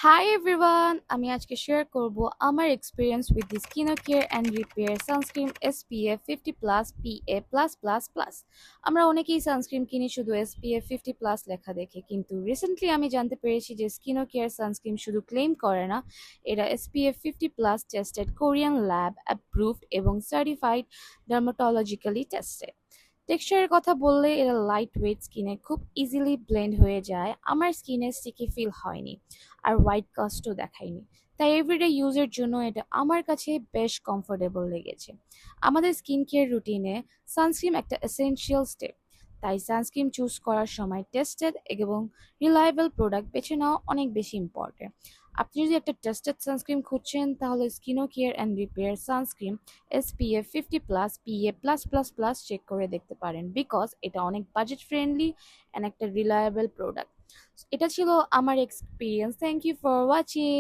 Hi everyone, আমি আজকে share করব আমার experience with the skin care and repair sunscreen SPF 50 plus PA plus plus plus. আমরা অনেকেই সানস্ক্রিন কিনি শুধু SPF 50 প্লাস লেখা দেখে, কিন্তু রিসেন্টলি আমি জানতে পেরেছি যে স্কিন কেয়ার সানস্ক্রিন শুধু ক্লেম করে না, এটা SPF 50 plus tested, Korean lab approved এবং সার্টিফাইড, ডার্মাটোলজিক্যালি টেস্টেড। টেক্সচারের কথা বললে এটা লাইট ওয়েট, স্কিনে খুব ইজিলি ব্লেন্ড হয়ে যায়, আমার স্কিনে স্টিকি ফিল হয়নি, আর হোয়াইট কাস্টও দেখায়নি। তাই এভরিডে ইউজের জন্য এটা আমার কাছে বেশ কমফোর্টেবল লেগেছে। আমাদের স্কিন কেয়ার রুটিনে সানস্ক্রিন একটা এসেনশিয়াল স্টেপ, তাই সানস্ক্রিন চুজ করার সময় টেস্টেড এবং রিলায়েবল প্রোডাক্ট বেছে নেওয়া অনেক বেশি ইম্পর্টেন্ট। আপনি যদি একটা টেস্টেড সানস্ক্রিন খুঁজছেন, তাহলে skin care and repair sunscreen SPF 50 plus PA plus plus plus check করে দেখতে পারেন, বিকজ এটা অনেক বাজেট ফ্রেন্ডলি অ্যান্ড একটা রিলায়েবল প্রোডাক্ট। এটা ছিল আমার experience. Thank you for watching.